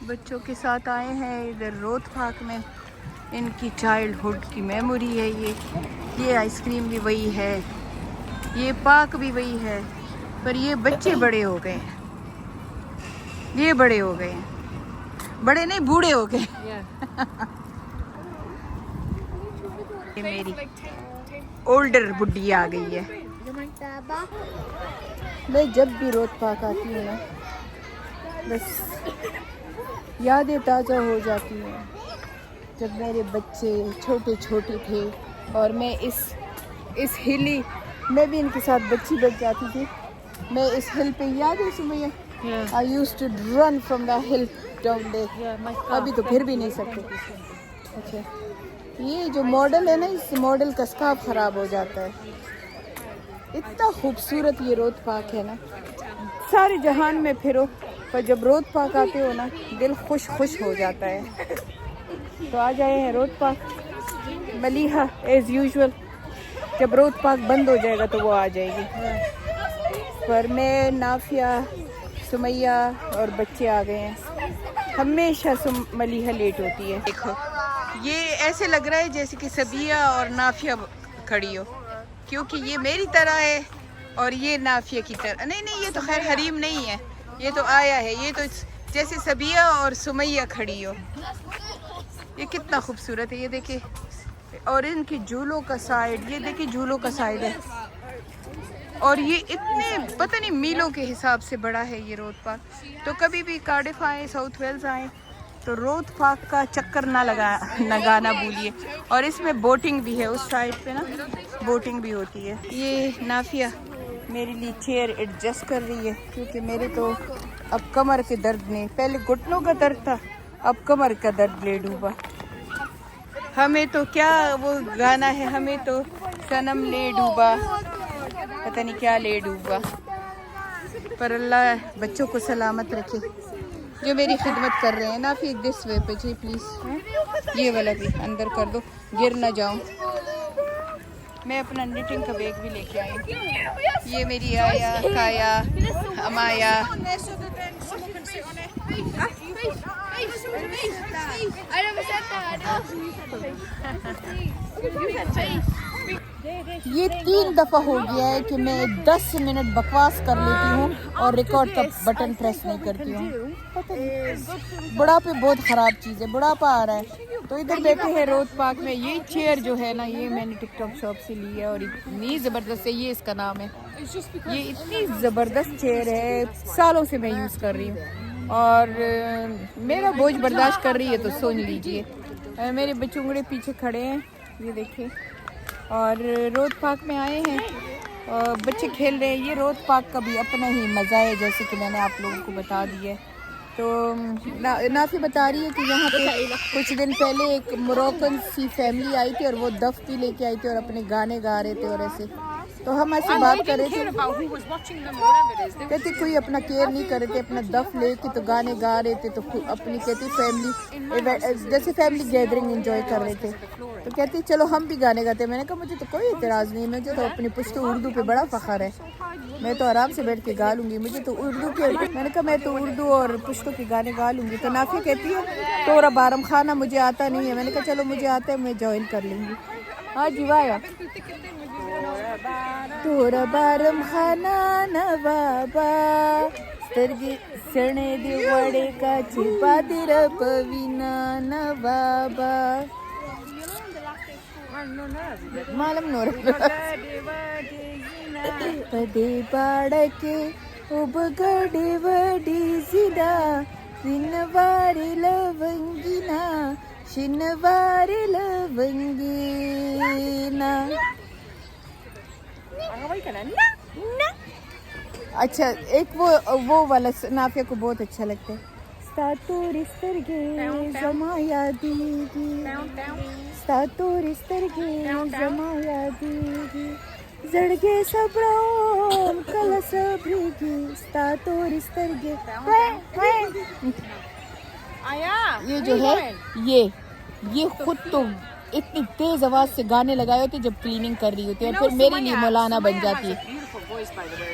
بچوں کے ساتھ آئے ہیں ادھر روت پارک میں. ان کی چائلڈ ہوڈ کی میموری ہے یہ آئس کریم بھی وہی ہے, یہ پارک بھی وہی ہے, پر یہ بچے بڑے ہو گئے ہیں, یہ بڑے ہو گئے ہیں, بڑے نہیں بوڑھے ہو گئے. یہ میری اولڈر بڈی آ گئی ہے. میں جب بھی روت پارک آتی ہوں نا بس یادیں تازہ ہو جاتی ہیں جب میرے بچے چھوٹے چھوٹے تھے اور میں اس ہلی میں بھی ان کے ساتھ بچی بن جاتی تھی. میں اس ہل پہ یاد ہے Sumaiya I used to run from the hill down there. ابھی تو پھر بھی نہیں سکتے. اچھا یہ جو ماڈل ہے نا اس ماڈل کا اسکارف خراب ہو جاتا ہے. اتنا خوبصورت یہ روت پارک ہے نا, سارے جہان میں پھرو پر جب روت پارک آتے ہو نا دل خوش ہو جاتا ہے. تو آ جائے ہیں روت پارک. ملیحہ ایز یوزول جب روت پارک بند ہو جائے گا تو وہ آ جائے گی, پر میں نافیہ سمیہ اور بچے آ گئے ہیں. ہمیشہ ملیحہ لیٹ ہوتی ہے. دیکھو یہ ایسے لگ رہا ہے جیسے کہ سبیہ اور نافیہ کھڑی ہو, کیونکہ یہ میری طرح ہے اور یہ نافیہ کی طرح. نہیں یہ تو خیر حریم نہیں ہے, یہ تو آیا ہے. یہ تو جیسے سبیہ اور سمیہ کھڑی ہو. یہ کتنا خوبصورت ہے, یہ دیکھیں. اور ان کے جھولوں کا سائڈ, یہ دیکھیں جھولوں کا سائڈ ہے. اور یہ اتنے پتہ نہیں میلوں کے حساب سے بڑا ہے یہ روت پارک. تو کبھی بھی کارڈف آئیں, ساؤتھ ویلز آئیں تو روت پارک کا چکر نہ لگانا بھولیے. اور اس میں بوٹنگ بھی ہے, اس سائڈ پہ نا بوٹنگ بھی ہوتی ہے. یہ نافیہ میرے لیے چیئر ایڈجسٹ کر رہی ہے کیونکہ میرے تو اب کمر کے درد میں, پہلے گھٹنوں کا درد تھا اب کمر کا درد لے ڈوبا. ہمیں تو کیا وہ گانا ہے, ہمیں تو صنم لے ڈوبا, پتہ نہیں کیا لے ڈوبا. پر اللہ بچوں کو سلامت رکھے جو میری خدمت کر رہے ہیں. نا پھر دس وے پہ جی پلیز, یہ والا بھی اندر کر دو گر نہ جاؤں. میں اپنا نیٹنگ کا بیگ بھی لے کے آئی ہوں. یہ میری آیا کایا امایا. یہ 3 دفعہ ہو گیا ہے کہ میں 10 منٹ بکواس کر لیتی ہوں اور ریکارڈ کا بٹن پریس نہیں کرتی ہوں. بڑھاپے بہت خراب چیز ہے, بڑھاپا آ رہا ہے. تو ادھر بیٹھے ہیں روت پارک میں. یہ چیئر جو ہے نا یہ میں نے ٹک ٹاک شاپ سے لی ہے اور اتنی زبردست ہے, یہ اس کا نام ہے. یہ اتنی زبردست چیئر ہے, سالوں سے میں یوز کر رہی ہوں اور میرا بوجھ برداشت کر رہی ہے. تو سن لیجئے. میرے بچونگڑے پیچھے کھڑے ہیں, یہ دیکھیں. اور روت پارک میں آئے ہیں, بچے کھیل رہے ہیں. یہ روت پارک کا بھی اپنا ہی مزہ ہے جیسے کہ میں نے آپ لوگوں کو بتا دیا ہے. تو نافی بتا رہی ہے کہ یہاں پہ کچھ دن پہلے ایک موروکن سی فیملی آئی تھی اور وہ دفتی لے کے آئی تھی اور اپنے گانے گا رہے تھے اور ایسے. تو ہم ایسے بات کر رہے تھے, کہتے کوئی اپنا کیئر نہیں کر رہے تھے, اپنا دف لے کے تو گانے گا رہے تھے. تو اپنی کہتی فیملی جیسے فیملی گیدرنگ انجوائے کر رہے تھے. تو کہتی چلو ہم بھی گانے گاتے ہیں. میں نے کہا مجھے تو کوئی اعتراض نہیں, مجھے تو اپنی پشتو اردو پہ بڑا فخر ہے, میں تو آرام سے بیٹھ کے گا لوں گی. مجھے تو اردو کے, میں نے کہا میں تو اردو اور پشتو کے گانے گا لوں گی. تو نافی کہتی ہے تورا بارم خانہ مجھے آتا نہیں ہے. میں نے کہا چلو مجھے آتا ہے, میں جوائن کر لوں گی. ہاں جی وایا تورا بارم خانہ نوابا سترگی سنے دی وڑے کا چھپا دی رپوینا نوابا معلوم نور پدے باڑکے اب گڑے وڈی زیدہ شنواری لونگینا شنواری لونگینا. اچھا ایک وہ والا نافیہ کو بہت اچھا لگتا ہے. ستاتورسترگے زمایا دیگی ستاتورسترگے زمایا دیگی زڑگے سبڑاؤں کل سبریگی ستاتورسترگے. یہ جو ہے یہ خود تو اتنی تیز آواز سے گانے لگائے ہوتے جب کلیننگ کر رہی ہوتی ہے اور پھر میرے لیے مولانا بن جاتی ہے. voice, by the way.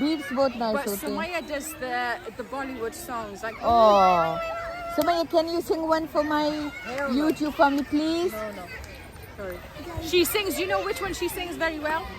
Beats بہت نائس But ہوتے ہیں. Sumaya does the Bollywood songs. Like, Oh, Sumaya, can you sing one for my Hell no. YouTube family, please? no. Sorry. She sings, you know which one she sings very well?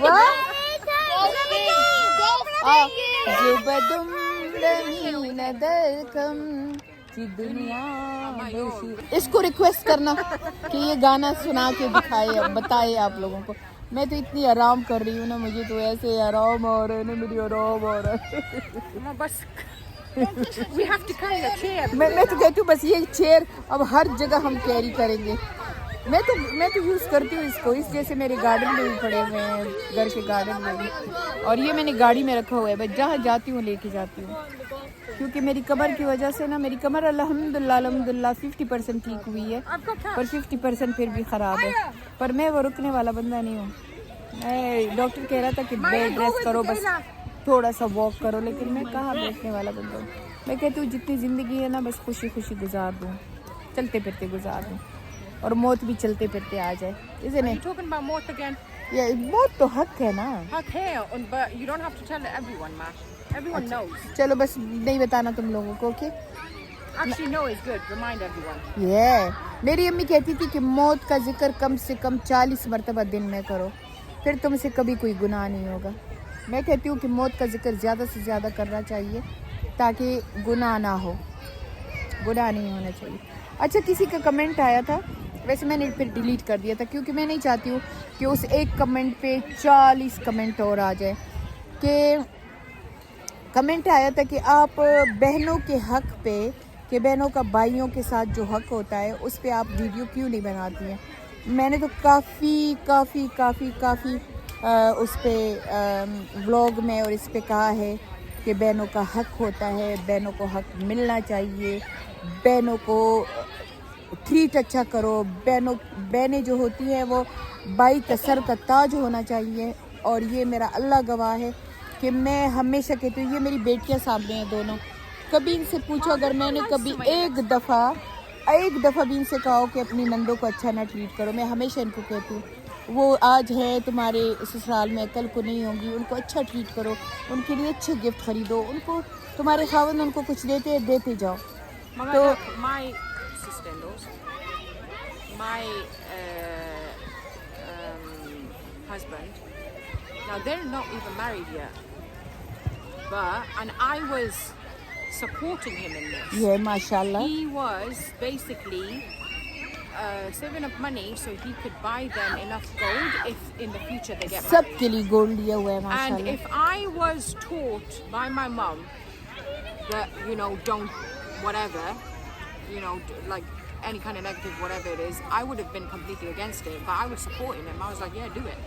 What? زبدم لمین درکم کی دنیا بشی. اس کو request کرنا کہ یہ گانا سنا کے دکھائے, بتائے آپ لوگوں کو. میں تو اتنی آرام کر رہی ہوں نا, مجھے تو ایسے آرام آ رہا ہے نا, میری آرام آ رہا ہے. Bas. We have to carry a chair. میں تو کہتی ہوں بس یہ چیئر اب ہر جگہ ہم کیری کریں گے. میں تو یوز کرتی ہوں اس کو, اس جیسے میرے گارڈن میں بھی پڑے ہوئے ہیں, گھر کے گارڈن میں بھی. اور یہ میں نے گاڑی میں رکھا ہوا ہے, بس جہاں جاتی ہوں لے کے جاتی ہوں. کیونکہ میری کمر کی وجہ سے نا, میری کمر الحمدللہ 50% ٹھیک ہوئی ہے, پر 50% پھر بھی خراب ہے. پر میں وہ رکنے والا بندہ نہیں ہوں. ڈاکٹر کہہ رہا تھا کہ بیڈ ریسٹ کرو, بس تھوڑا سا واک کرو, لیکن میں کہاں بیٹھنے والا بندہ ہوں. میں کہتی ہوں جتنی زندگی ہے نا بس خوشی خوشی گزار دوں, چلتے پھرتے گزار دوں, اور موت بھی چلتے پھرتے آ جائے. Are you talking about Mauth again? موت تو حق ہے نا. Hak hai, but you don't have to tell everyone, ma. Everyone knows. چلو بس نہیں بتانا تم لوگوں کو, okay. Actually, no is good. Remind everyone. میری امی کہتی تھی کہ موت کا ذکر کم سے کم 40 مرتبہ دن میں کرو, پھر تم سے کبھی کوئی گناہ نہیں ہوگا. میں کہتی ہوں کہ موت کا ذکر زیادہ سے زیادہ کرنا چاہیے تاکہ گناہ نہ ہو, گناہ نہیں ہونا چاہیے. اچھا, کسی کا کمنٹ آیا تھا, ویسے میں نے پھر ڈیلیٹ کر دیا تھا کیونکہ میں نہیں چاہتی ہوں کہ اس ایک کمنٹ پہ 40 کمنٹ اور آ جائے. کہ کمنٹ آیا تھا کہ آپ بہنوں کے حق پہ, کہ بہنوں کا بھائیوں کے ساتھ جو حق ہوتا ہے اس پہ آپ ویڈیو کیوں نہیں بناتی ہیں. میں نے تو کافی اس پہ ولاگ میں اور اس پہ کہا ہے کہ بہنوں کا حق ہوتا ہے, بہنوں کو حق ملنا چاہیے, بہنوں کو ٹریٹ اچھا کرو. بہنیں جو ہوتی ہیں وہ بھائی کا سر کا تاج ہونا چاہیے. اور یہ میرا اللہ گواہ ہے کہ میں ہمیشہ کہتی ہوں, یہ میری بیٹیاں سامنے ہیں دونوں, کبھی ان سے پوچھو اگر میں نے کبھی ایک دفعہ بھی ان سے کہا کہ اپنی نندوں کو اچھا نہ ٹریٹ کرو, میں ہمیشہ ان کو کہتی ہوں وہ آج ہے تمہارے سسرال میں, کل کو نہیں ہوں گی, ان کو اچھا ٹریٹ کرو, ان کے لیے اچھے گفٹ خریدو, ان کو تمہارے خاوند ان کو کچھ دیتے جاؤ. تو My sister-in-laws, my husband, now they're not even married yet, and I was supporting him in this. یہ ماشاء اللہ. He was basically saving up money so he could buy them enough gold if in the future they get sub married. کے لیے gold لیا ہوا ہے ماشاء And Allah. if I was taught by my mum that, don't whatever, like any kind of negative whatever it is, I would have been completely against it, but I was supporting him. I was like, yeah, do it.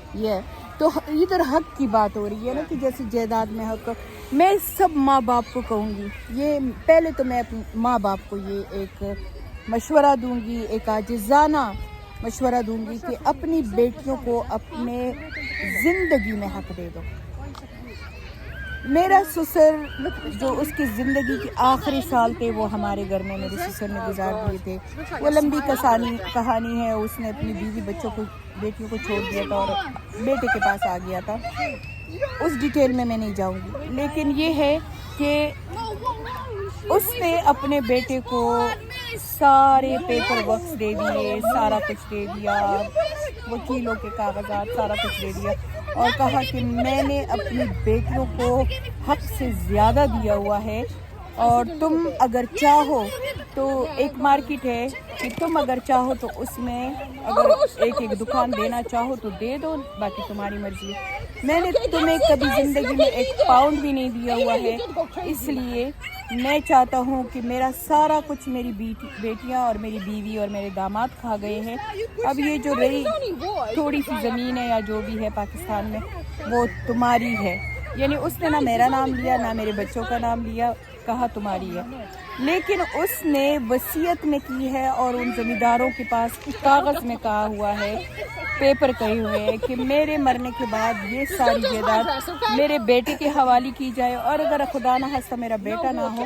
تو ادھر حق کی بات ہو رہی ہے نا, کہ جیسے جائیداد میں حق, میں سب ماں باپ کو کہوں گی, یہ پہلے تو میں اپنے ماں باپ کو یہ ایک مشورہ دوں گی, ایک عاجزانہ مشورہ دوں گی کہ اپنی بیٹیوں کو اپنے زندگی میں حق دے دو. میرا سسر جو اس کی زندگی کے آخری سال تھے وہ ہمارے گھر میں میرے سسر نے گزار دیے تھے. وہ لمبی کہانی ہے, اس نے اپنی بیوی بیٹیوں کو چھوڑ دیا تھا اور بیٹے کے پاس آ گیا تھا. اس ڈیٹیل میں نہیں جاؤں گی, لیکن یہ ہے کہ اس نے اپنے بیٹے کو سارے پیپر ورکس دے دیے, سارا کچھ دے دیا, وکیلوں کے کاغذات سارا کچھ دے دیا, اور کہا کہ میں نے اپنی بیٹیوں کو حق سے زیادہ دیا ہوا ہے, اور تم اگر چاہو تو ایک مارکیٹ ہے کہ تم اگر چاہو تو اس میں اگر ایک دکان دینا چاہو تو دے دو, باقی تمہاری مرضی. میں نے تمہیں کبھی زندگی میں 1 پاؤنڈ بھی نہیں دیا ہوا ہے, اس لیے میں چاہتا ہوں کہ میرا سارا کچھ میری بیٹیاں اور میری بیوی اور میرے داماد کھا گئے ہیں. اب یہ جو رہی تھوڑی سی زمین ہے یا جو بھی ہے پاکستان میں, وہ تمہاری ہے. یعنی اس نے نہ میرا نام لیا نہ میرے بچوں کا نام لیا, کہا تمہاری ہے. لیکن اس نے وصیت میں کی ہے اور ان زمینداروں کے پاس کاغذ میں کہا ہوا ہے, پیپر کہے ہوئے ہیں کہ میرے مرنے کے بعد یہ ساری جائیداد میرے بیٹے کے حوالے کی جائے, اور اگر خدا نہ خواستہ میرا بیٹا نہ ہو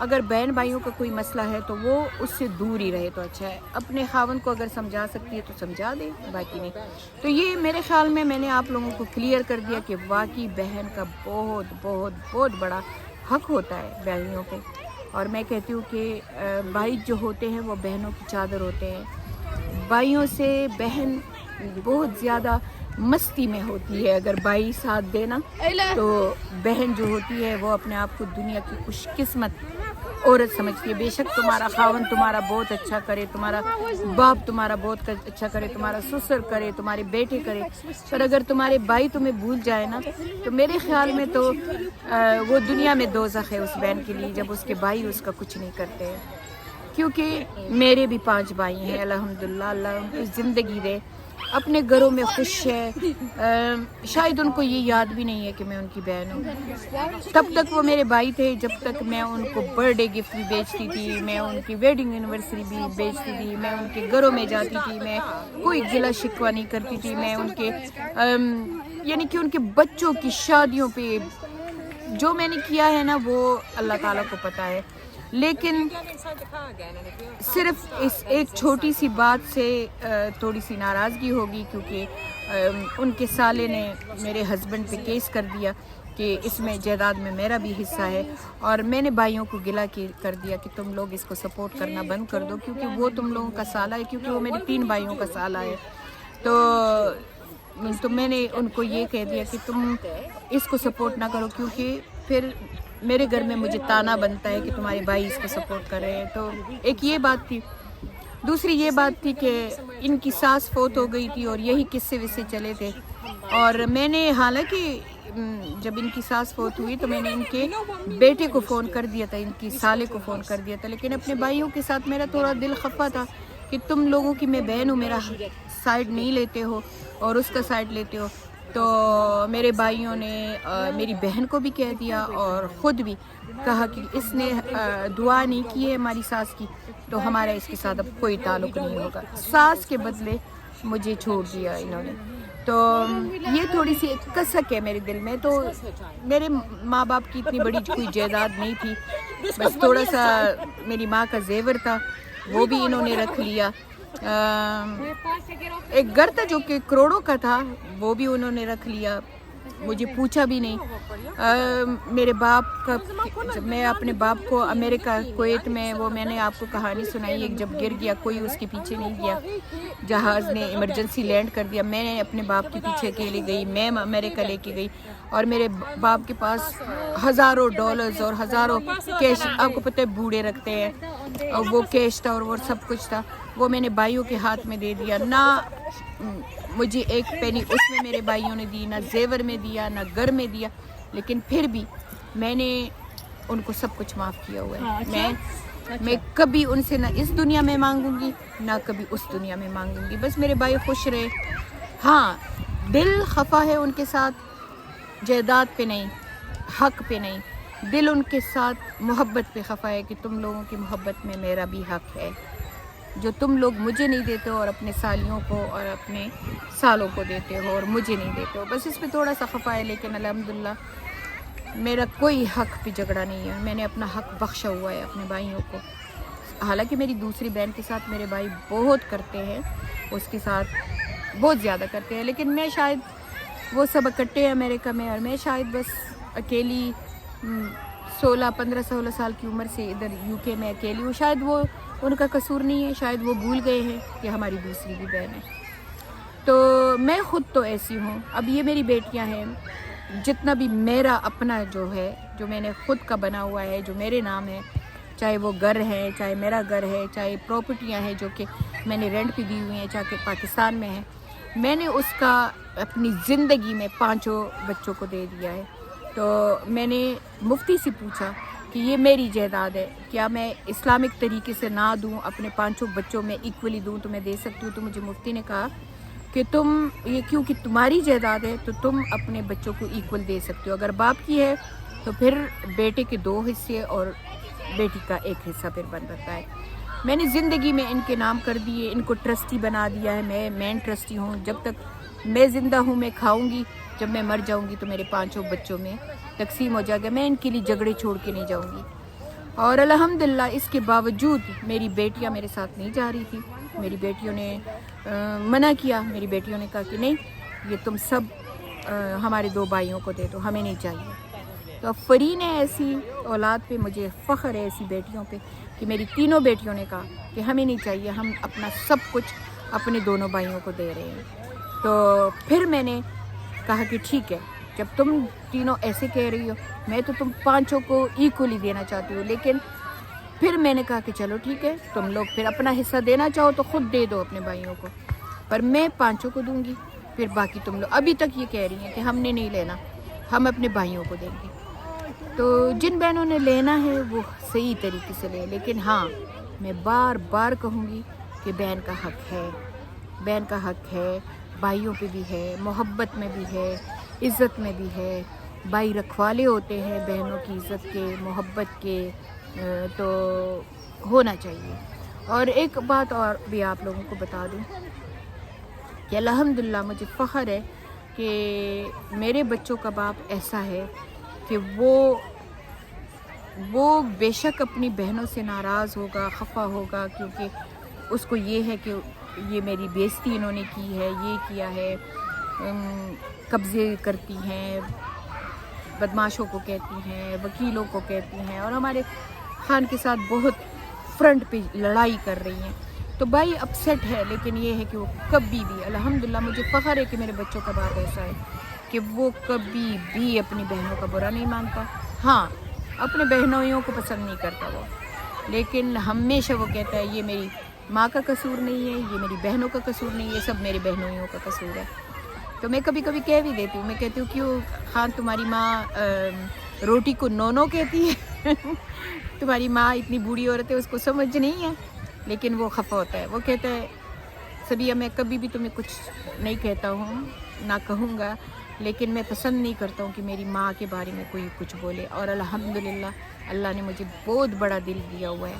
اگر بہن بھائیوں کا کوئی مسئلہ ہے تو وہ اس سے دور ہی رہے تو اچھا ہے. اپنے خاوند کو اگر سمجھا سکتی ہے تو سمجھا دے, باقی نہیں. تو یہ میرے خیال میں نے آپ لوگوں کو کلیئر کر دیا کہ واقعی بہن کا بہت بہت بہت بڑا حق ہوتا ہے بھائیوں پہ. اور میں کہتی ہوں کہ بھائی جو ہوتے ہیں وہ بہنوں کی چادر ہوتے ہیں. بھائیوں سے بہن بہت زیادہ مستی میں ہوتی ہے. اگر بھائی ساتھ دینا تو بہن جو ہوتی ہے وہ اپنے آپ کو دنیا کی خوش قسمت عورت سمجھتی ہے. بے شک تمہارا خاوند تمہارا بہت اچھا کرے, تمہارا باپ تمہارا بہت اچھا کرے, تمہارا سسر کرے, تمہارے بیٹے کرے, پر اگر تمہارے بھائی تمہیں بھول جائے نا تو میرے خیال میں تو وہ دنیا میں دوزخ ہے اس بہن کے لیے, جب اس کے بھائی اس کا کچھ نہیں کرتے ہیں. کیونکہ میرے بھی 5 بھائی ہیں الحمدللہ, اللہ ان کو زندگی دے, اپنے گھروں میں خوش ہے. شاید ان کو یہ یاد بھی نہیں ہے کہ میں ان کی بہن ہوں. تب تک وہ میرے بھائی تھے جب تک میں ان کو برتھ ڈے گفٹ بھی بیچتی تھی, میں ان کی ویڈنگ اینیورسری بھی بیچتی تھی, میں ان کے گھروں میں جاتی تھی, میں کوئی گلہ شکوہ نہیں کرتی تھی, میں ان کے یعنی کہ ان کے بچوں کی شادیوں پہ جو میں نے کیا ہے نا وہ اللہ تعالیٰ کو پتہ ہے. لیکن صرف اس ایک چھوٹی سی بات سے تھوڑی سی ناراضگی ہوگی, کیونکہ ان کے سالے نے میرے ہسبینڈ پہ کیس کر دیا کہ اس میں جائیداد میں میرا بھی حصہ ہے. اور میں نے بھائیوں کو گلہ کر دیا کہ تم لوگ اس کو سپورٹ کرنا بند کر دو, کیونکہ وہ تم لوگوں کا سالہ ہے, کیونکہ وہ میرے 3 بھائیوں کا سالہ ہے. تو میں نے ان کو یہ کہہ دیا کہ تم اس کو سپورٹ نہ کرو, کیونکہ پھر میرے گھر میں مجھے تانا بنتا ہے کہ تمہارے بھائی اس کو سپورٹ کر رہے ہیں. تو ایک یہ بات تھی. دوسری یہ بات تھی کہ ان کی ساس فوت ہو گئی تھی اور یہی قصے وصے چلے تھے. اور میں نے حالانکہ جب ان کی ساس فوت ہوئی تو میں نے ان کے بیٹے کو فون کر دیا تھا, ان کی سالے کو فون کر دیا تھا, لیکن اپنے بھائیوں کے ساتھ میرا تھوڑا دل خفا تھا کہ تم لوگوں کی میں بہن ہوں, میرا سائڈ نہیں لیتے ہو اور اس کا سائڈ لیتے ہو. تو میرے بھائیوں نے میری بہن کو بھی کہہ دیا اور خود بھی کہا کہ اس نے دعا نہیں کی ہے ہماری ساس کی تو ہمارا اس کے ساتھ اب کوئی تعلق نہیں ہوگا. ساس کے بدلے مجھے چھوڑ دیا انہوں نے. تو یہ تھوڑی سی ایک کسک ہے میرے دل میں. تو میرے ماں باپ کی اتنی بڑی کوئی جائیداد نہیں تھی, بس تھوڑا سا میری ماں کا زیور تھا وہ بھی انہوں نے رکھ لیا. ایک گھر تھا جو کہ کروڑوں کا تھا وہ بھی انہوں نے رکھ لیا, مجھے پوچھا بھی نہیں. میرے باپ کا جب میں اپنے باپ کو امریکہ کویت میں وہ میں نے آپ کو کہانی سنائی, ایک جب گر گیا کوئی اس کے پیچھے نہیں گیا, جہاز نے ایمرجنسی لینڈ کر دیا, میں نے اپنے باپ کے پیچھے اکیلے گئی, میں امریکہ لے کے گئی اور میرے باپ کے پاس ہزاروں ڈالرز اور ہزاروں کیش, آپ کو پتہ ہے بوڑھے رکھتے ہیں, اور وہ کیش تھا اور وہ سب کچھ تھا, وہ میں نے بھائیوں کے ہاتھ میں دے دیا. نہ مجھے ایک پینی اس میں میرے بھائیوں نے دی, نہ زیور میں دیا, نہ گھر میں دیا, لیکن پھر بھی میں نے ان کو سب کچھ معاف کیا ہوا ہے. میں کبھی ان سے نہ اس دنیا میں مانگوں گی نہ کبھی اس دنیا میں مانگوں گی. بس میرے بھائی خوش رہے. ہاں دل خفا ہے ان کے ساتھ, جائیداد پہ نہیں, حق پہ نہیں, دل ان کے ساتھ محبت پہ خفا ہے کہ تم لوگوں کی محبت میں میرا بھی حق ہے جو تم لوگ مجھے نہیں دیتے ہو اور اپنے سالیوں کو اور اپنے سالوں کو دیتے ہو اور مجھے نہیں دیتے ہو. بس اس پہ تھوڑا سا خفا ہے, لیکن الحمدللہ میرا کوئی حق پہ جھگڑا نہیں ہے. میں نے اپنا حق بخشا ہوا ہے اپنے بھائیوں کو. حالانکہ میری دوسری بہن کے ساتھ میرے بھائی بہت کرتے ہیں, اس کے ساتھ بہت زیادہ کرتے ہیں, لیکن میں شاید وہ سب اکٹھے ہیں امریکہ میں اور میں شاید بس اکیلی 15-16 سال کی عمر سے ادھر UK میں اکیلی ہوں. شاید وہ ان کا قصور نہیں ہے, شاید وہ بھول گئے ہیں کہ ہماری دوسری بھی بہن ہے. تو میں خود تو ایسی ہوں. اب یہ میری بیٹیاں ہیں, جتنا بھی میرا اپنا جو ہے جو میں نے خود کا بنا ہوا ہے جو میرے نام ہے, چاہے وہ گھر ہے, چاہے میرا گھر ہے, چاہے پراپرٹیاں ہیں جو کہ میں نے رینٹ پہ دی ہوئی ہیں, چاہے پاکستان میں ہیں, میں نے اس کا اپنی زندگی میں 5 بچوں کو دے دیا ہے. تو میں نے مفتی سے پوچھا کہ یہ میری جائیداد ہے, کیا میں اسلامک طریقے سے نہ دوں, اپنے 5 بچوں میں ایکولی دوں تو میں دے سکتی ہوں. تو مجھے مفتی نے کہا کہ تم یہ کیونکہ تمہاری جائیداد ہے تو تم اپنے بچوں کو ایکول دے سکتے ہو. اگر باپ کی ہے تو پھر بیٹے کے 2 حصے اور بیٹی کا 1 حصہ پھر بنتا ہے. میں نے زندگی میں ان کے نام کر دیے, ان کو ٹرسٹی بنا دیا ہے. میں مین ٹرسٹی ہوں. جب تک میں زندہ ہوں میں کھاؤں گی, جب میں مر جاؤں گی تو میرے 5 بچوں میں تقسیم ہو جائے گا. میں ان کے لیے جھگڑے چھوڑ کے نہیں جاؤں گی. اور الحمدللہ اس کے باوجود میری بیٹیاں میرے ساتھ نہیں جا رہی تھی. میری بیٹیوں نے منع کیا. میری بیٹیوں نے کہا کہ نہیں, یہ تم سب ہمارے 2 بھائیوں کو دے دو, ہمیں نہیں چاہیے. تو اب فرین ہے ایسی اولاد پہ, مجھے فخر ہے ایسی بیٹیوں پہ کہ میری تینوں بیٹیوں نے کہا کہ ہمیں نہیں چاہیے, ہم اپنا سب کچھ اپنے دونوں بھائیوں کو دے رہے ہیں. تو پھر میں نے کہا کہ ٹھیک ہے, جب تم تینوں ایسے کہہ رہی ہو, میں تو تم 5 کو ایکولی دینا چاہتی ہوں. لیکن پھر میں نے کہا کہ چلو ٹھیک ہے, تم لوگ پھر اپنا حصہ دینا چاہو تو خود دے دو اپنے بھائیوں کو, پر میں 5 کو دوں گی. پھر باقی تم لوگ ابھی تک یہ کہہ رہی ہیں کہ ہم نے نہیں لینا, ہم اپنے بھائیوں کو دیں گے. تو جن بہنوں نے لینا ہے وہ صحیح طریقے سے لے, لیکن ہاں میں بار بار کہوں گی کہ بہن کا حق ہے, بہن کا حق ہے, بھائیوں پہ بھی ہے, محبت میں بھی ہے, عزت میں بھی ہے. بھائی رکھوالے ہوتے ہیں بہنوں کی عزت کے, محبت کے, تو ہونا چاہیے. اور ایک بات اور بھی آپ لوگوں کو بتا دوں کہ الحمدللہ مجھے فخر ہے کہ میرے بچوں کا باپ ایسا ہے کہ وہ بے شک اپنی بہنوں سے ناراض ہوگا, خفا ہوگا, کیونکہ اس کو یہ ہے کہ یہ میری بےزتی انہوں نے کی ہے, یہ کیا ہے, قبضے کرتی ہیں, بدماشوں کو کہتی ہیں, وکیلوں کو کہتی ہیں, اور ہمارے خان کے ساتھ بہت فرنٹ پہ لڑائی کر رہی ہیں. تو بھائی اپسیٹ ہے, لیکن یہ ہے کہ وہ کبھی بھی, الحمدللہ مجھے فخر ہے کہ میرے بچوں کا باپ ایسا ہے کہ وہ کبھی بھی اپنی بہنوں کا برا نہیں مانتا. ہاں اپنے بہنوئیوں کو پسند نہیں کرتا وہ, لیکن ہمیشہ وہ کہتا ہے یہ میری ماں کا قصور نہیں ہے, یہ میری بہنوں کا قصور نہیں ہے, یہ سب میری بہنوئیوں کا قصور ہے. تو میں کبھی کبھی کہہ بھی دیتی ہوں, میں کہتی ہوں کیوں خان تمہاری ماں روٹی کو نونو کہتی ہے تمہاری ماں اتنی بوڑھی عورت ہے, اس کو سمجھ نہیں ہے. لیکن وہ خفا ہوتا ہے, وہ کہتا ہے سبیہ میں کبھی بھی تمہیں کچھ نہیں کہتا ہوں, نہ کہوں گا, لیکن میں پسند نہیں کرتا ہوں کہ میری ماں کے بارے میں کوئی کچھ بولے. اور الحمدللہ اللہ نے مجھے بہت بڑا دل دیا ہوا ہے.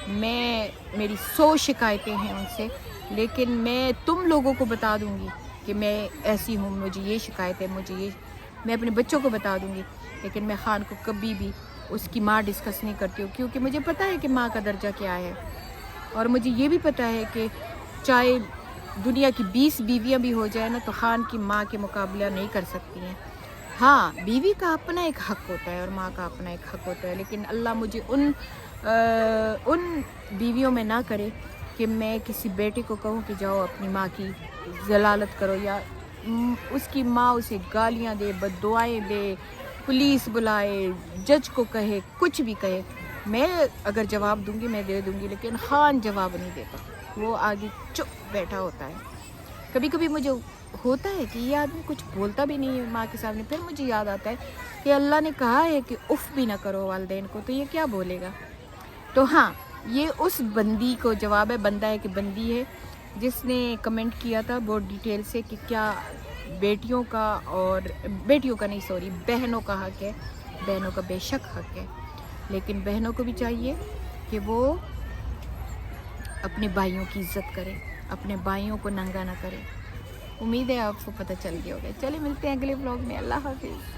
میری 100 شکایتیں ہیں ان سے, لیکن میں تم لوگوں کو بتا دوں گی کہ میں ایسی ہوں, مجھے یہ شکایت ہے, مجھے یہ, میں اپنے بچوں کو بتا دوں گی. لیکن میں خان کو کبھی بھی اس کی ماں ڈسکس نہیں کرتی ہوں, کیونکہ مجھے پتہ ہے کہ ماں کا درجہ کیا ہے. اور مجھے یہ بھی پتہ ہے کہ چاہے دنیا کی 20 بیویاں بھی ہو جائیں نا, تو خان کی ماں کے مقابلہ نہیں کر سکتی ہیں. ہاں بیوی کا اپنا ایک حق ہوتا ہے اور ماں کا اپنا ایک حق ہوتا ہے, لیکن اللہ مجھے ان بیویوں میں نہ کرے کہ میں کسی بیٹے کو کہوں کہ جاؤ اپنی ماں کی ضلالت کرو, یا اس کی ماں اسے گالیاں دے, بد دعائیں دے, پولیس بلائے, جج کو کہے, کچھ بھی کہے. میں اگر جواب دوں گی میں دے دوں گی, لیکن خان جواب نہیں دیتا, وہ آگے چپ بیٹھا ہوتا ہے. کبھی کبھی مجھے ہوتا ہے کہ یہ آدمی کچھ بولتا بھی نہیں ہے ماں کے سامنے, پھر مجھے یاد آتا ہے کہ اللہ نے کہا ہے کہ اف بھی نہ کرو والدین کو, تو یہ کیا بولے گا. تو ہاں یہ اس بندی کو جواب ہے, بندہ ہے کہ بندی ہے, جس نے کمنٹ کیا تھا بہت ڈیٹیل سے کہ کیا بیٹیوں کا, اور بیٹیوں کا نہیں سوری بہنوں کا حق ہے. بہنوں کا بے شک حق ہے, لیکن بہنوں کو بھی چاہیے کہ وہ اپنے بھائیوں کی عزت کرے, اپنے بھائیوں کو ننگا نہ کرے. امید ہے آپ کو پتہ چل گیا ہوگا. چلے ملتے ہیں اگلے ولاگ میں. اللہ حافظ.